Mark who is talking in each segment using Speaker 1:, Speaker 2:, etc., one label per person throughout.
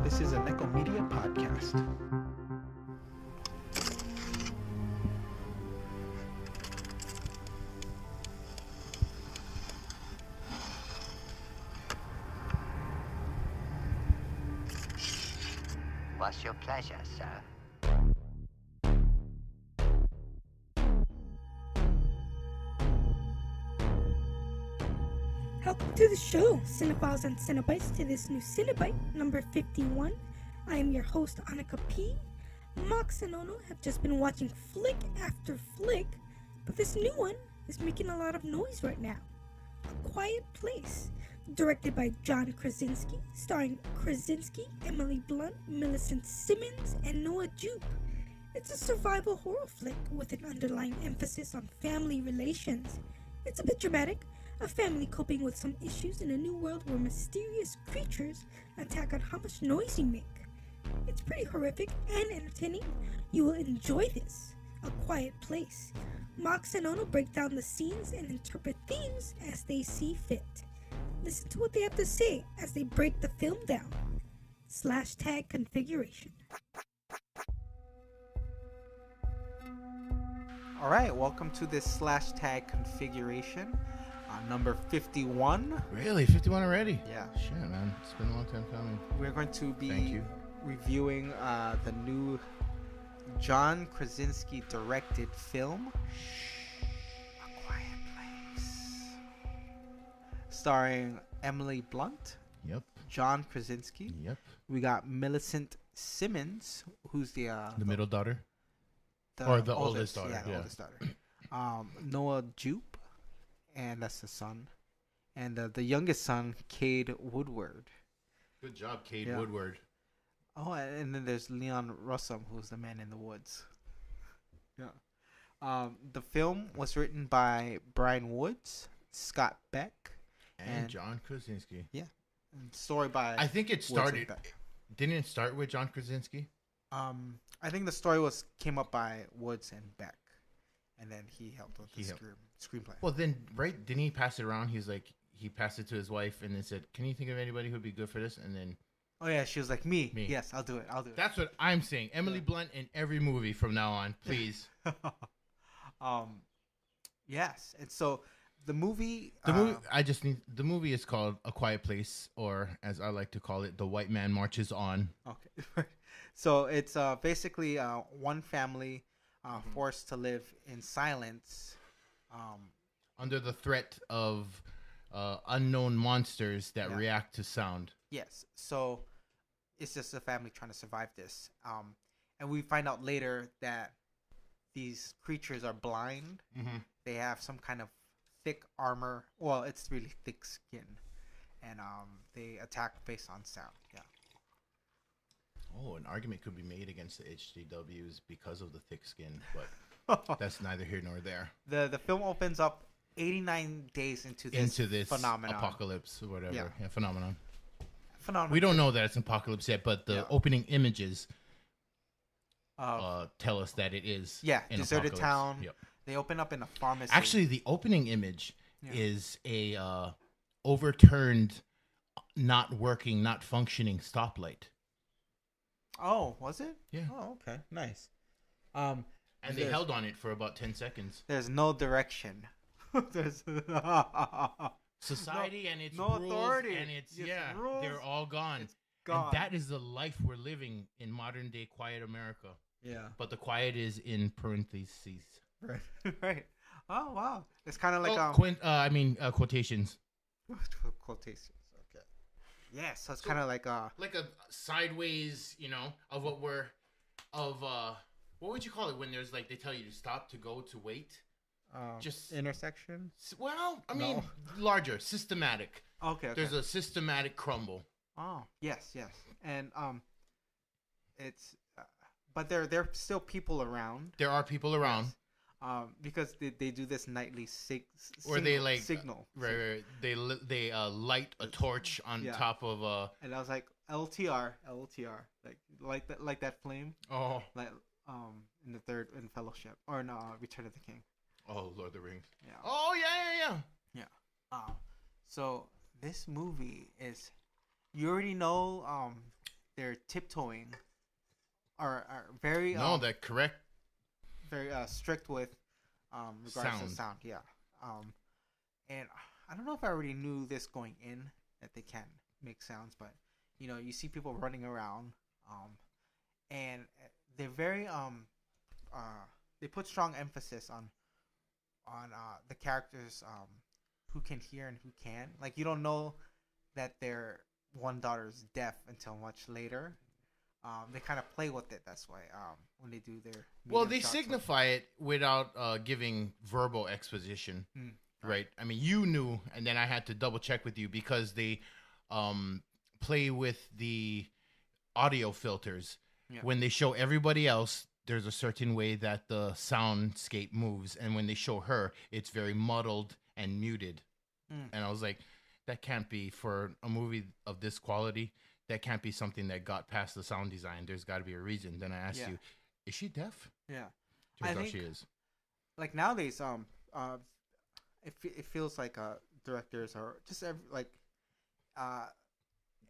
Speaker 1: This is a Nekko Media podcast.
Speaker 2: What's your pleasure, sir?
Speaker 3: Welcome to the show, Cinephiles and Cinebites, to this new Cinebite, number 51. I am your host, Annika P. Mox and Ono have just been watching flick after flick, but this new one is making a lot of noise right now. A Quiet Place, directed by John Krasinski, starring Krasinski, Emily Blunt, Millicent Simmonds, and Noah Jupe. It's a survival horror flick with an underlying emphasis on family relations. It's a bit dramatic, a family coping with some issues in a new world where mysterious creatures attack on how much noise you make. It's pretty horrific and entertaining. You will enjoy this. A Quiet Place. Mox and Ono break down the scenes and interpret themes as they see fit. Listen to what they have to say as they break the film down. /tag configuration.
Speaker 1: All right, welcome to this /tag configuration, number 51.
Speaker 4: Really? 51 already?
Speaker 1: Yeah.
Speaker 4: Shit, man. It's been a long time coming.
Speaker 1: We're going to be
Speaker 4: Thank you.
Speaker 1: reviewing the new John Krasinski directed film, A Quiet Place, starring Emily Blunt,
Speaker 4: Yep.
Speaker 1: John Krasinski.
Speaker 4: Yep.
Speaker 1: We got Millicent Simmonds, who's the
Speaker 4: middle daughter? Or the oldest daughter,
Speaker 1: Yeah, the
Speaker 4: yeah.
Speaker 1: oldest daughter. Noah Jupe, and that's the son. And the youngest son, Cade Woodward.
Speaker 4: Good job, Cade
Speaker 1: Yeah.
Speaker 4: Woodward.
Speaker 1: Oh, and then there's Leon Russum, who's the man in the woods. Yeah. The film was written by Brian Woods, Scott Beck,
Speaker 4: And John Krasinski.
Speaker 1: and story by
Speaker 4: I think it
Speaker 1: Woods and
Speaker 4: started...
Speaker 1: Beck.
Speaker 4: Didn't it start with John Krasinski?
Speaker 1: I think the story came up by Woods and Beck, and then he helped with the screenplay.
Speaker 4: Well, then, right? Didn't he pass it around? He passed it to his wife and then said, can you think of anybody who'd be good for this? And then...
Speaker 1: Oh yeah, she was like, me.
Speaker 4: Me.
Speaker 1: Yes, I'll do it.
Speaker 4: That's what I'm saying. Emily Blunt in every movie from now on, please.
Speaker 1: Yes, and so the movie.
Speaker 4: The movie is called A Quiet Place, or as I like to call it, The White Man Marches On.
Speaker 1: Okay, so it's basically one family forced to live in silence,
Speaker 4: Under the threat of unknown monsters that react to sound.
Speaker 1: Yes, so it's just a family trying to survive this, and we find out later that these creatures are blind.
Speaker 4: Mm-hmm.
Speaker 1: They have some kind of thick armor. Well, it's really thick skin, and they attack based on sound. Yeah.
Speaker 4: Oh, an argument could be made against the HDWs because of the thick skin, but that's neither here nor there.
Speaker 1: The film opens up 89 days into this phenomenon.
Speaker 4: Apocalypse or whatever.
Speaker 1: Yeah.
Speaker 4: Phenomenon.
Speaker 1: Phenomenon.
Speaker 4: We don't know that it's an apocalypse yet, but the opening images tell us that it is.
Speaker 1: Yeah,
Speaker 4: an
Speaker 1: deserted
Speaker 4: apocalypse.
Speaker 1: town.
Speaker 4: Yep.
Speaker 1: They open up in a pharmacy.
Speaker 4: Actually, the opening image is a overturned, not working, not functioning stoplight.
Speaker 1: Oh, was it?
Speaker 4: Yeah.
Speaker 1: Oh, okay, nice.
Speaker 4: And they held on it for about 10 seconds.
Speaker 1: There's no direction. There's
Speaker 4: Society and its
Speaker 1: no
Speaker 4: rules
Speaker 1: authority.
Speaker 4: and its
Speaker 1: rules,
Speaker 4: they're all gone.
Speaker 1: It's gone.
Speaker 4: And that is the life we're living in modern day quiet America.
Speaker 1: Yeah.
Speaker 4: But the quiet is in parentheses.
Speaker 1: Right. Right. Oh wow. It's kind of like
Speaker 4: quotations.
Speaker 1: Quotations. Okay. Yeah. So it's kind of like
Speaker 4: like a sideways, of what would you call it when there's like they tell you to stop, to go, to wait.
Speaker 1: Just intersection.
Speaker 4: Well, I mean, larger, systematic.
Speaker 1: Okay.
Speaker 4: There's a systematic crumble.
Speaker 1: Oh yes, and it's but there are still people around.
Speaker 4: There are people around.
Speaker 1: Yes. Because they do this nightly signal.
Speaker 4: Right. They light a torch on top of
Speaker 1: And I was like LTR, like that flame.
Speaker 4: Oh.
Speaker 1: Like in the third in Fellowship or no Return of the King.
Speaker 4: Oh, Lord of the Rings.
Speaker 1: Yeah.
Speaker 4: Oh yeah.
Speaker 1: So this movie is you already know they're tiptoeing, are very
Speaker 4: No, that correct
Speaker 1: very strict with regards to sound. Yeah. And I don't know if I already knew this going in that they can't make sounds, but you see people running around, and they're very they put strong emphasis on the characters who can hear and who can. Like, you don't know that their one daughter's deaf until much later. They kind of play with it. That's why when they do their
Speaker 4: they signify it without giving verbal exposition, right? I mean, you knew, and then I had to double check with you because they play with the audio filters.
Speaker 1: Yeah.
Speaker 4: When they show everybody else, there's a certain way that the soundscape moves, and when they show her, it's very muddled and muted. And I was like, that can't be, for a movie of this quality, that can't be something that got past the sound design. There's got to be a reason. Then I asked you, is she deaf?
Speaker 1: Yeah,
Speaker 4: I think she is.
Speaker 1: Like, nowadays, it feels like directors are just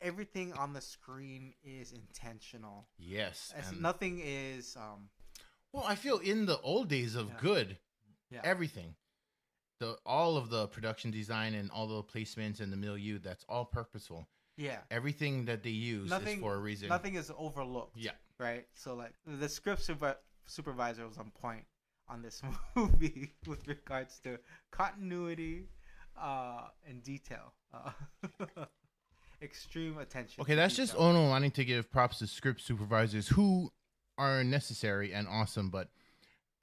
Speaker 1: everything on the screen is intentional.
Speaker 4: Yes,
Speaker 1: nothing is.
Speaker 4: Well, I feel in the old days of good, everything, all of the production design and all the placements and the milieu, that's all purposeful. Yeah. Everything that they use is for a reason.
Speaker 1: Nothing is overlooked. Yeah. Right? So, like, the script supervisor was on point on this movie with regards to continuity and detail. Extreme attention.
Speaker 4: Okay, that's just Ono wanting to give props to script supervisors who are necessary and awesome, but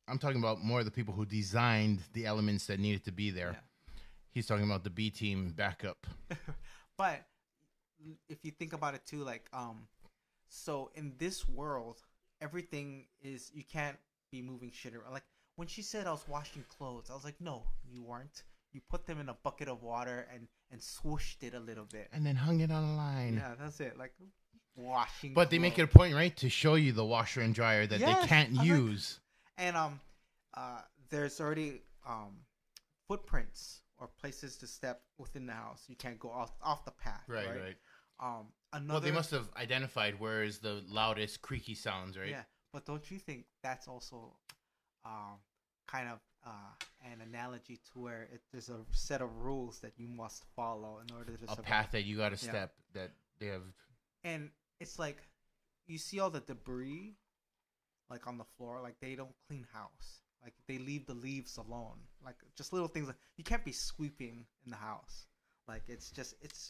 Speaker 4: I'm talking about more the people who designed the elements that needed to be there. Yeah. He's talking about the B team backup.
Speaker 1: But if you think about it too, like, so in this world, everything is, you can't be moving shit around. Like, when she said I was washing clothes, I was like, no, you weren't. You put them in a bucket of water and swooshed it a little bit.
Speaker 4: And then hung it on a line.
Speaker 1: Yeah, that's it. Like, washing
Speaker 4: But
Speaker 1: clothes.
Speaker 4: They make it a point, right, to show you the washer and dryer that they can't use.
Speaker 1: And there's already footprints or places to step within the house. You can't go off the path. Right.
Speaker 4: Well, they must have identified where is the loudest creaky sounds, right?
Speaker 1: Yeah, but don't you think that's also kind of an analogy to where there's a set of rules that you must follow in order to survive?
Speaker 4: A path that you got to step that they have.
Speaker 1: And it's like, you see all the debris, like, on the floor. Like, they don't clean house. Like, they leave the leaves alone. Like, just little things. Like, you can't be sweeping in the house. Like, it's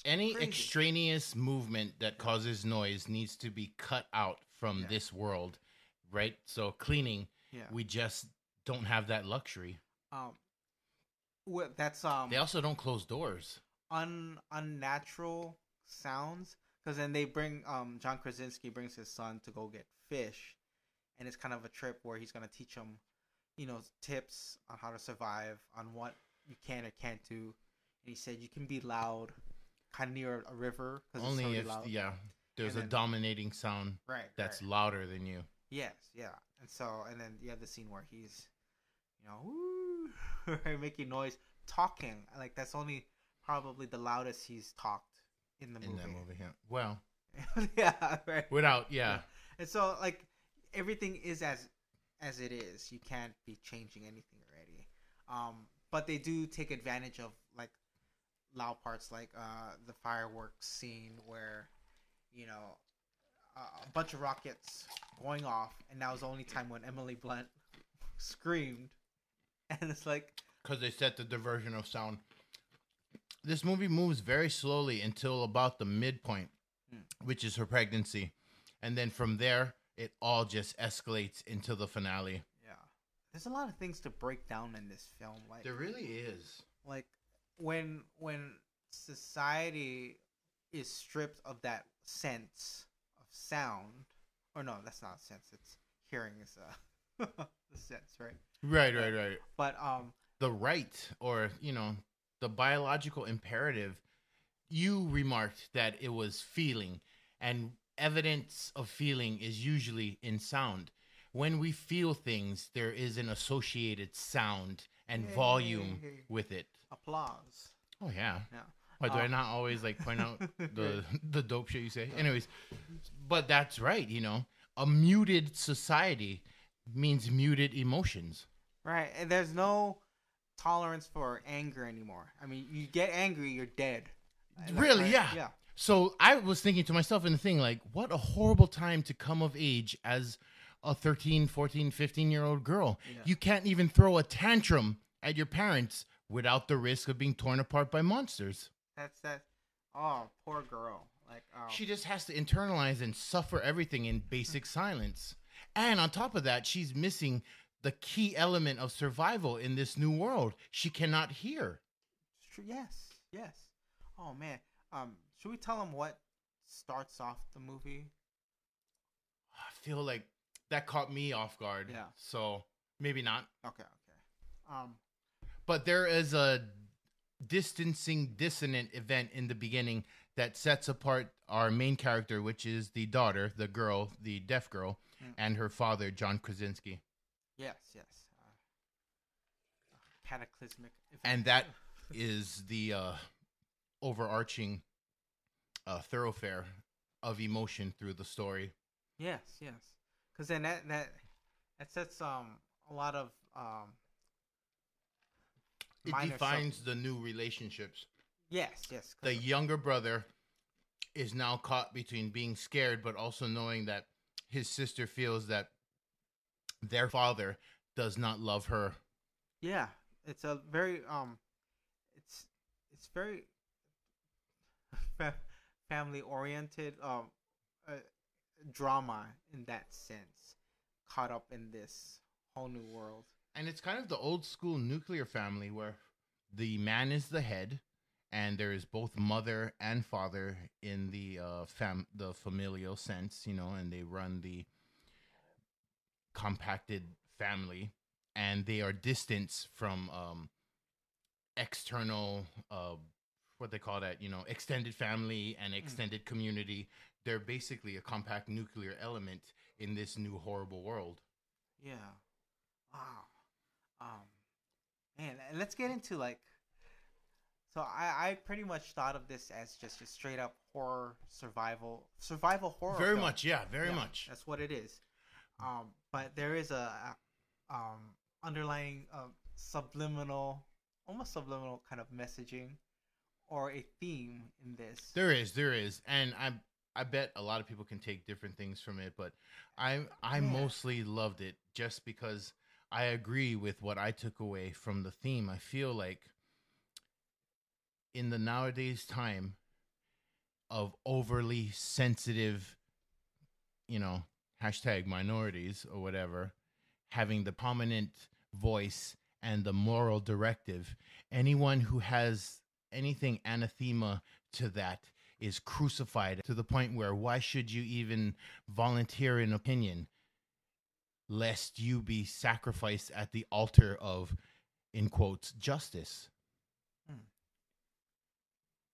Speaker 4: any
Speaker 1: crazy.
Speaker 4: Extraneous movement that causes noise needs to be cut out from this world, right? So cleaning, we just don't have that luxury.
Speaker 1: That's
Speaker 4: They also don't close doors.
Speaker 1: Unnatural sounds, because then they bring John Krasinski brings his son to go get fish, and it's kind of a trip where he's gonna teach him, tips on how to survive, on what you can or can't do. And he said you can be loud, kind of near a river, because
Speaker 4: only
Speaker 1: it's
Speaker 4: if
Speaker 1: loud.
Speaker 4: There's a dominating sound that's louder than you.
Speaker 1: Yes, yeah, and then you have the scene where he's, making noise, talking. Like, that's only probably the loudest he's talked in the movie.
Speaker 4: In that movie, yeah. Well,
Speaker 1: yeah, right.
Speaker 4: Without,
Speaker 1: And so, like, everything is as it is. You can't be changing anything already. But they do take advantage of, like, loud parts, like the fireworks scene where, a bunch of rockets going off, and that was the only time when Emily Blunt screamed. And it's like,
Speaker 4: because they set the diversion of sound. This movie moves very slowly until about the midpoint, which is her pregnancy. And then from there, it all just escalates into the finale.
Speaker 1: Yeah. There's a lot of things to break down in this film. Like,
Speaker 4: there really is.
Speaker 1: Like, when society is stripped of that sense of sound, or no, that's not a sense. It's hearing is the sense, right?
Speaker 4: Right.
Speaker 1: But
Speaker 4: the right, or the biological imperative. You remarked that it was feeling, and evidence of feeling is usually in sound. When we feel things, there is an associated sound and volume with it.
Speaker 1: Applause.
Speaker 4: Oh yeah.
Speaker 1: Yeah.
Speaker 4: Why do I not always like point out the dope shit you say? Anyways, but that's right. A muted society means muted emotions.
Speaker 1: Right, and there's no tolerance for anger anymore. I mean, you get angry, you're dead.
Speaker 4: Really?
Speaker 1: Right?
Speaker 4: Yeah.
Speaker 1: Yeah.
Speaker 4: So I was thinking to myself in the thing, like, what a horrible time to come of age as a 13, 14, 15-year-old girl. Yeah. You can't even throw a tantrum at your parents without the risk of being torn apart by monsters.
Speaker 1: That's that. Oh, poor girl. Like,
Speaker 4: she just has to internalize and suffer everything in basic silence. And on top of that, she's missing the key element of survival in this new world. She cannot hear.
Speaker 1: Yes. Oh man. Should we tell them what starts off the movie?
Speaker 4: I feel like that caught me off guard.
Speaker 1: Yeah.
Speaker 4: So maybe not.
Speaker 1: Okay.
Speaker 4: But there is a dissonant event in the beginning that sets apart our main character, which is the daughter, the girl, the deaf girl, and her father, John Krasinski.
Speaker 1: Yes. Cataclysmic event.
Speaker 4: And that is the overarching thoroughfare of emotion through the story.
Speaker 1: Yes. Because then that sets a lot of
Speaker 4: it defines the new relationships.
Speaker 1: Yes.
Speaker 4: The younger brother is now caught between being scared, but also knowing that his sister feels that their father does not love her.
Speaker 1: Yeah, it's a very it's very family oriented drama in that sense, caught up in this whole new world.
Speaker 4: And it's kind of the old school nuclear family where the man is the head, and there is both mother and father in the familial sense, and they run the compacted family, and they are distanced from external, what they call that, extended family and extended community. They're basically a compact nuclear element in this new horrible world.
Speaker 1: Yeah. Wow. Man, let's get into so I pretty much thought of this as just a straight up horror survival horror.
Speaker 4: Very
Speaker 1: film.
Speaker 4: much, yeah, very much.
Speaker 1: That's what it is. But there is a underlying almost subliminal kind of messaging or a theme in this.
Speaker 4: There is, and I bet a lot of people can take different things from it, but I mostly loved it just because I agree with what I took away from the theme. I feel like in the nowadays time of overly sensitive, hashtag minorities or whatever, having the prominent voice and the moral directive, anyone who has anything anathema to that is crucified to the point where why should you even volunteer an opinion lest you be sacrificed at the altar of, in quotes, justice.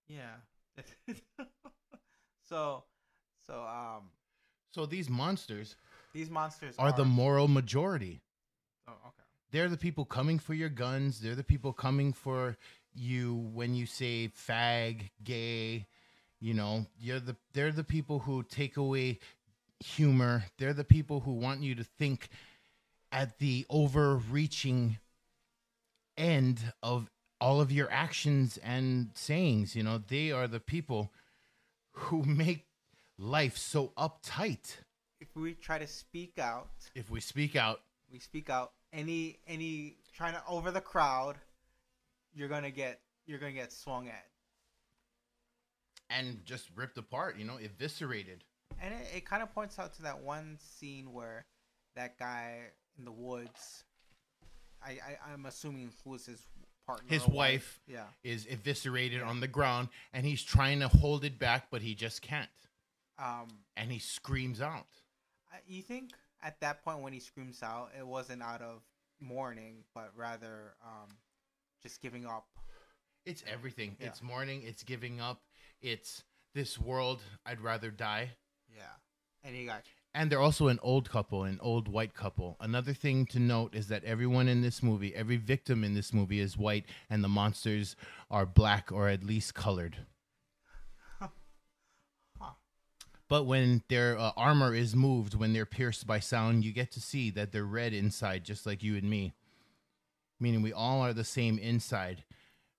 Speaker 1: Yeah. So
Speaker 4: these monsters
Speaker 1: are
Speaker 4: the moral majority.
Speaker 1: Oh, okay.
Speaker 4: They're the people coming for your guns. They're the people coming for you when you say fag, gay. They're the people who take away humor. They're the people who want you to think at the overreaching end of all of your actions and sayings. They are the people who make life so uptight.
Speaker 1: If we try to speak out, any trying to over the crowd, you're gonna get swung at
Speaker 4: and just ripped apart, eviscerated.
Speaker 1: And it kind of points out to that one scene where that guy in the woods, I'm assuming who was his partner,
Speaker 4: his wife, is eviscerated on the ground, and he's trying to hold it back, but he just can't. And he screams out.
Speaker 1: You think at that point when he screams out, it wasn't out of mourning, but rather just giving up?
Speaker 4: It's everything. Yeah. It's mourning. It's giving up. It's this world. I'd rather die.
Speaker 1: Yeah, and he got
Speaker 4: And they're also an old couple, an old white couple. Another thing to note is that everyone in this movie, every victim in this movie is white, and the monsters are black or at least colored. But when their armor is moved, when they're pierced by sound, you get to see that they're red inside, just like you and me. Meaning we all are the same inside.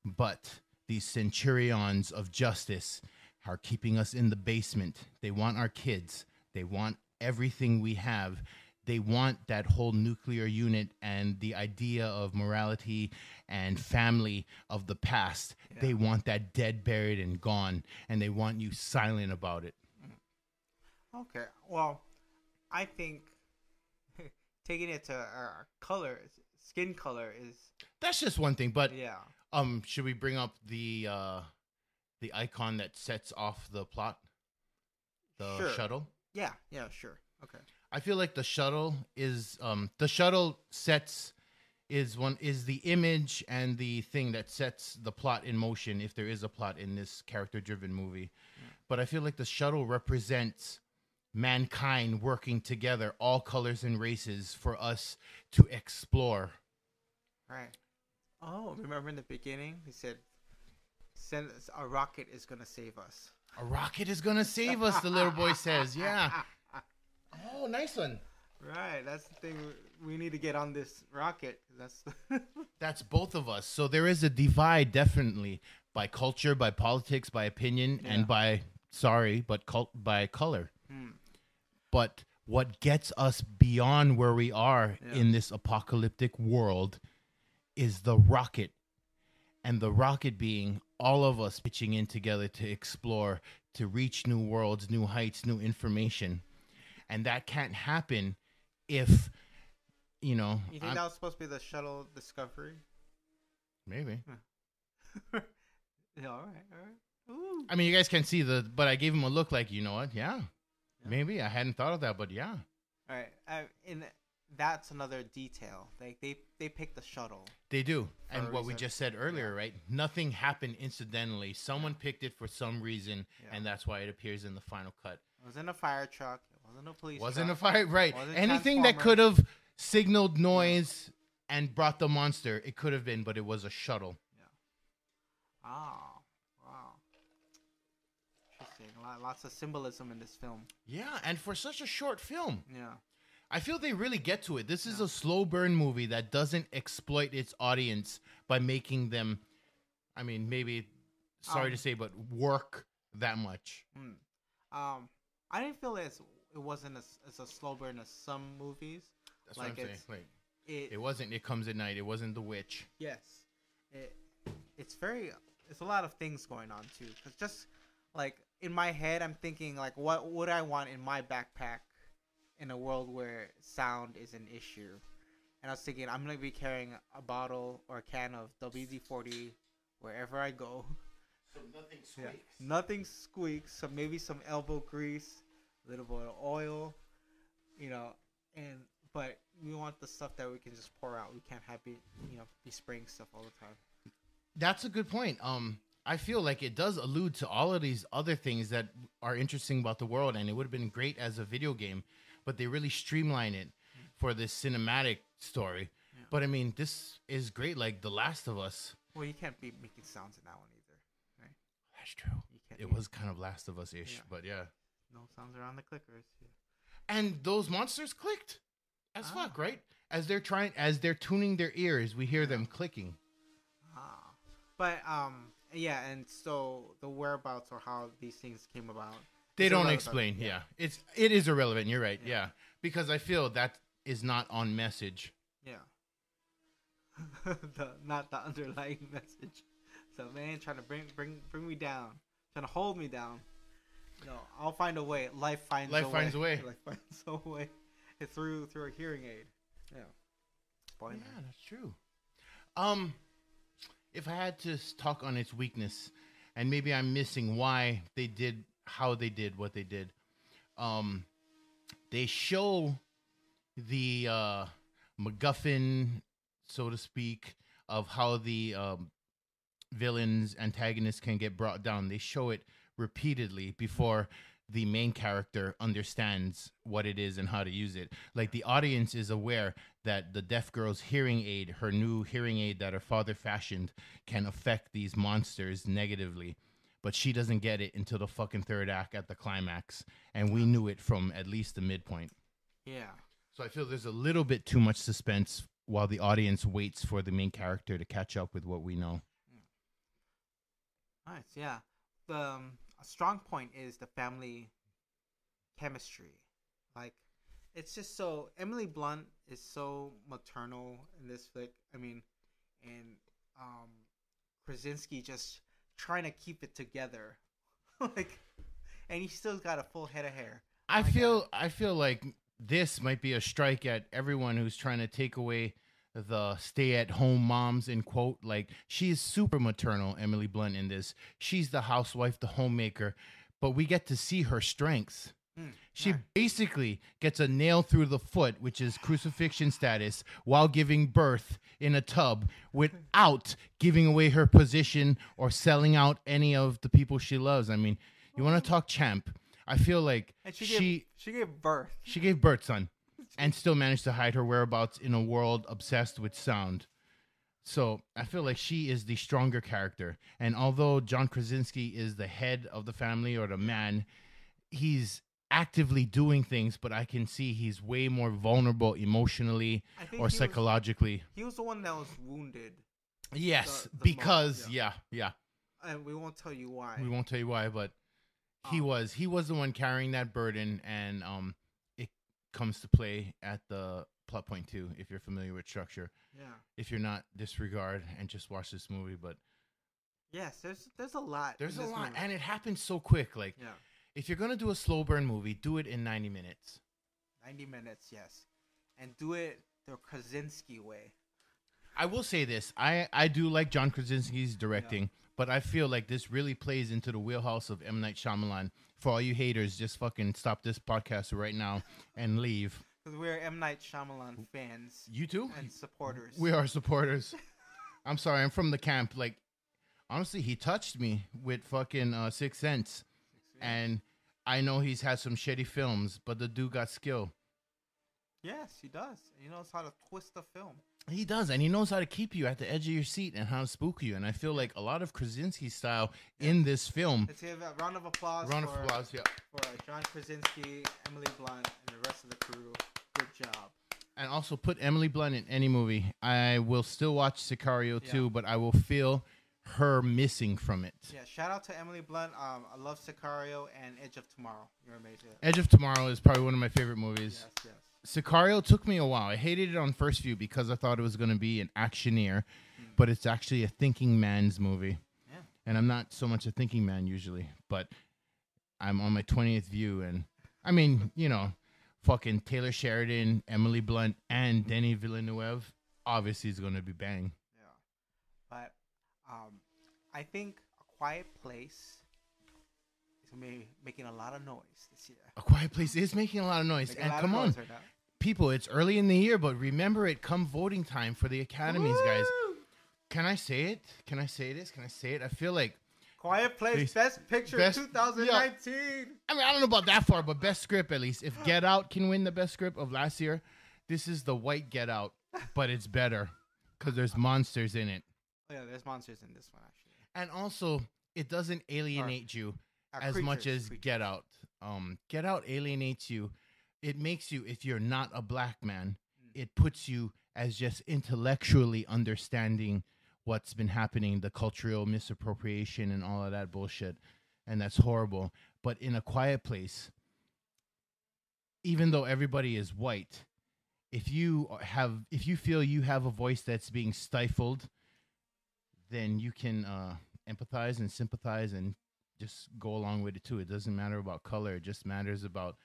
Speaker 4: But these centurions of justice are keeping us in the basement. They want our kids. They want everything we have. They want that whole nuclear unit and the idea of morality and family of the past. Yeah. They want that dead, buried, and gone. And they want you silent about it.
Speaker 1: Okay. Well, I think taking it to color, skin color is...
Speaker 4: That's just one thing, but...
Speaker 1: Yeah.
Speaker 4: Should we bring up the icon that sets off the plot? The shuttle?
Speaker 1: Yeah, sure. Okay.
Speaker 4: I feel like the shuttle is the shuttle sets is the image and the thing that sets the plot in motion if there is a plot in this character-driven movie. Yeah. But I feel like the shuttle represents mankind working together, all colors and races, for us to explore.
Speaker 1: Right. Oh, remember in the beginning he said, "A rocket is gonna save us."
Speaker 4: A rocket is gonna save us, the little boy says. Yeah. Oh, nice one.
Speaker 1: Right, that's the thing. We need to get on this rocket.
Speaker 4: That's both of us. So there is a divide, definitely, by culture, by politics, by opinion, and by color. But what gets us beyond where we are in this apocalyptic world is the rocket. And the rocket being all of us pitching in together to explore, to reach new worlds, new heights, new information. And that can't happen if,
Speaker 1: You think that was supposed to be the shuttle Discovery?
Speaker 4: Maybe.
Speaker 1: Yeah, all right. Ooh.
Speaker 4: I mean, you guys can't see but I gave him a look like, you know what? Yeah. Maybe. I hadn't thought of that, but yeah.
Speaker 1: All right. That's another detail. Like they picked the shuttle.
Speaker 4: They do. And what we just said earlier, right? Nothing happened incidentally. Someone picked it for some reason, and that's why it appears in the final cut.
Speaker 1: It wasn't a fire truck. It wasn't a police truck.
Speaker 4: Wasn't a fire, right. Anything that could have signaled noise and brought the monster, it could have been, but it was a shuttle.
Speaker 1: Yeah. Oh, wow. Interesting. Lots of symbolism in this film.
Speaker 4: Yeah, and for such a short film.
Speaker 1: Yeah.
Speaker 4: I feel they really get to it. This is a slow burn movie that doesn't exploit its audience by making them, I mean, maybe, sorry to say, but work that much.
Speaker 1: I didn't feel it wasn't as a slow burn as some movies.
Speaker 4: That's what I'm saying. Like, it wasn't It Comes at Night. It wasn't The Witch.
Speaker 1: Yes. It's a lot of things going on, too. Because just, like, in my head, I'm thinking, like, what would I want in my backpack in a world where sound is an issue? And I was thinking, I'm going to be carrying a bottle or a can of WD-40 wherever I go.
Speaker 4: So nothing squeaks.
Speaker 1: Yeah. Nothing squeaks. So maybe some elbow grease, a little bit of oil, but we want the stuff that we can just pour out. We can't have be spraying stuff all the time.
Speaker 4: That's a good point. I feel like it does allude to all of these other things that are interesting about the world, and it would have been great as a video game, but they really streamline it for this cinematic story. Yeah. But I mean, this is great, like The Last of Us.
Speaker 1: Well, you can't be making sounds in that one either, right?
Speaker 4: That's true. It was kind of Last of Us-ish, but yeah.
Speaker 1: No sounds around the clickers. Yeah.
Speaker 4: And those monsters clicked as fuck, right? As they're tuning their ears, we hear them clicking.
Speaker 1: But yeah, and so the whereabouts or how these things came about,
Speaker 4: they don't explain. Yeah, it is irrelevant. You're right. Yeah, because I feel that is not on message.
Speaker 1: Yeah, not the underlying message. So man, trying to bring me down, trying to hold me down. No, I'll find a way. Life finds a way.
Speaker 4: Life finds a way
Speaker 1: through a hearing aid. Yeah.
Speaker 4: Spoiler. Yeah, that's true. If I had to talk on its weakness, and maybe I'm missing why they did how they did what they did. They show the MacGuffin, so to speak, of how the villains, antagonists can get brought down. They show it repeatedly before the main character understands what it is and how to use it. Like the audience is aware that the deaf girl's hearing aid, her new hearing aid that her father fashioned, can affect these monsters negatively. But she doesn't get it until the fucking third act at the climax. And we knew it from at least the midpoint.
Speaker 1: Yeah.
Speaker 4: So I feel there's a little bit too much suspense while the audience waits for the main character to catch up with what we know.
Speaker 1: Nice, yeah. A strong point is the family chemistry. Like, it's just so... Emily Blunt is so maternal in this flick. I mean, and Krasinski just trying to keep it together. Like, and he still got a full head of hair.
Speaker 4: I feel like this might be a strike at everyone who's trying to take away the stay-at-home moms, in quote. Like, she's super maternal, Emily Blunt, in this. She's the housewife, the homemaker, but we get to see her strengths. She basically gets a nail through the foot, which is crucifixion status, while giving birth in a tub without giving away her position or selling out any of the people she loves. I mean, you want to talk champ. I feel like
Speaker 1: she gave birth.
Speaker 4: She gave birth, son, and still managed to hide her whereabouts in a world obsessed with sound. So I feel like she is the stronger character. And although John Krasinski is the head of the family or the man, he's actively doing things, but I can see he's way more vulnerable emotionally or psychologically.
Speaker 1: He was the one that was wounded.
Speaker 4: Yes, because yeah.
Speaker 1: And we won't tell you why.
Speaker 4: We won't tell you why, but he was the one carrying that burden, and it comes to play at the plot point too. If you're familiar with structure, if you're not, disregard and just watch this movie. But
Speaker 1: yes, there's a lot.
Speaker 4: There's a lot, and it happens so quick. Like, if you're gonna do a slow burn movie, do it in 90 minutes.
Speaker 1: 90 minutes, yes, and do it the Krasinski way.
Speaker 4: I will say this: I do like John Krasinski's directing. But I feel like this really plays into the wheelhouse of M. Night Shyamalan. For all you haters, just fucking stop this podcast right now and leave.
Speaker 1: Because we're M. Night Shyamalan fans.
Speaker 4: You too?
Speaker 1: And supporters.
Speaker 4: We are supporters. I'm sorry, I'm from the camp. Like, honestly, he touched me with fucking Sixth Sense. And I know he's had some shitty films, but the dude got skill.
Speaker 1: Yes, he does. He knows how to twist a film.
Speaker 4: He does, and he knows how to keep you at the edge of your seat and how to spook you. And I feel like a lot of Krasinski's style in this film.
Speaker 1: Let's give a round of applause. For John Krasinski, Emily Blunt, and the rest of the crew. Good job.
Speaker 4: And also put Emily Blunt in any movie. I will still watch Sicario too, but I will feel her missing from it.
Speaker 1: Yeah, shout out to Emily Blunt. I love Sicario and Edge of Tomorrow. You're amazing.
Speaker 4: Edge of Tomorrow is probably one of my favorite movies.
Speaker 1: Yes.
Speaker 4: Sicario took me a while. I hated it on first view because I thought it was going to be an actioneer, but it's actually a thinking man's movie.
Speaker 1: Yeah.
Speaker 4: And I'm not so much a thinking man usually, but I'm on my 20th view. And I mean, you know, fucking Taylor Sheridan, Emily Blunt, and Denis Villeneuve obviously is going to be bang.
Speaker 1: Yeah. But I think A Quiet Place is making a lot of noise this year.
Speaker 4: A Quiet Place is making a lot of noise. And come on. Right, people, it's early in the year, but remember it come voting time for the Academies, guys. Can I say it? Can I say this? Can I say it? I feel like
Speaker 1: Quiet Place, Best Picture 2019.
Speaker 4: I mean, I don't know about that far, but Best Script at least. If Get Out can win the Best Script of last year, this is the white Get Out, but it's better because there's monsters in it.
Speaker 1: Oh, yeah, there's monsters in this one, actually.
Speaker 4: And also, it doesn't alienate you as much as Get Out. Get Out alienates you. It makes you, if you're not a black man, it puts you as just intellectually understanding what's been happening, the cultural misappropriation and all of that bullshit. And that's horrible. But in A Quiet Place, even though everybody is white, if you feel you have a voice that's being stifled, then you can empathize and sympathize and just go along with it too. It doesn't matter about color. It just matters about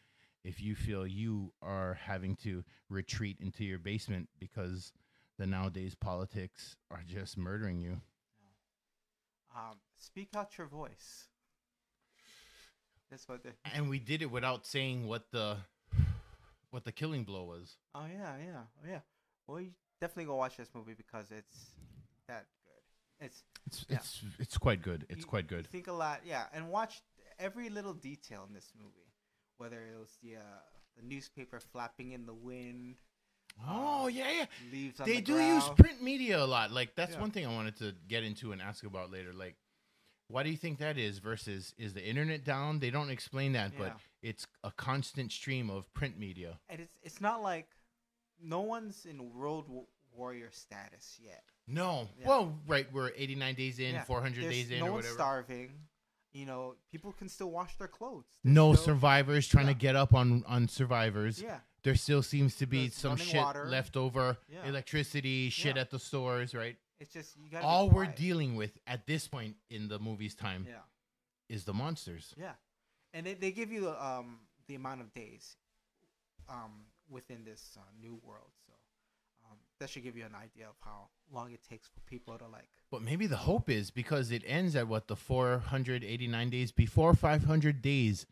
Speaker 4: if you feel you are having to retreat into your basement because the nowadays politics are just murdering you.
Speaker 1: Speak out your voice. That's what
Speaker 4: and we did it without saying what the killing blow was.
Speaker 1: Oh yeah. Well, you definitely go watch this movie because it's that good. It's quite good.
Speaker 4: It's quite good.
Speaker 1: You think a lot, and watch every little detail in this movie, whether it was the newspaper flapping in the wind.
Speaker 4: Oh yeah.
Speaker 1: Leaves on
Speaker 4: they
Speaker 1: the
Speaker 4: do
Speaker 1: ground.
Speaker 4: use print media a lot. Like that's one thing I wanted to get into and ask about later. Like, why do you think that is? Versus, is the internet down? They don't explain that, but it's a constant stream of print media.
Speaker 1: And it's not like no one's in World Warrior status yet.
Speaker 4: No. Yeah. Well, right, we're 89 days in, 400 days in,
Speaker 1: no
Speaker 4: or
Speaker 1: one's
Speaker 4: whatever.
Speaker 1: starving. You know, people can still wash their clothes.
Speaker 4: No survivors trying to get up on survivors.
Speaker 1: Yeah.
Speaker 4: There still seems to be
Speaker 1: There's
Speaker 4: some shit left over, electricity, shit at the stores, right?
Speaker 1: It's just, you gotta
Speaker 4: all
Speaker 1: be
Speaker 4: we're
Speaker 1: quiet.
Speaker 4: Dealing with at this point in the movie's time is the monsters.
Speaker 1: Yeah. And they give you the amount of days within this new world. So that should give you an idea of how long it takes for people to like.
Speaker 4: But maybe the hope is because it ends at the 489 days, before 500 days,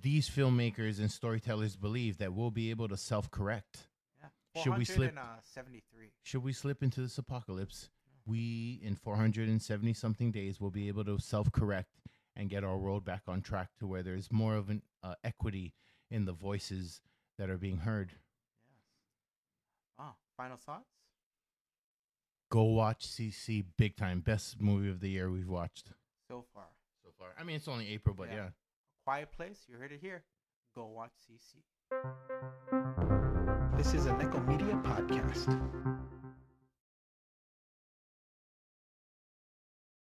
Speaker 4: these filmmakers and storytellers believe that we'll be able to self-correct.
Speaker 1: Yeah.
Speaker 4: Should we slip?
Speaker 1: 73.
Speaker 4: Should we slip into this apocalypse? We, in 470 something days, will be able to self-correct and get our world back on track to where there's more of an equity in the voices that are being heard.
Speaker 1: Yes. Final thoughts?
Speaker 4: Go watch CC big time. Best movie of the year we've watched.
Speaker 1: So far.
Speaker 4: I mean, it's only April, but yeah.
Speaker 1: Quiet Place, you heard it here. Go watch CC. This is a Nekko Media podcast.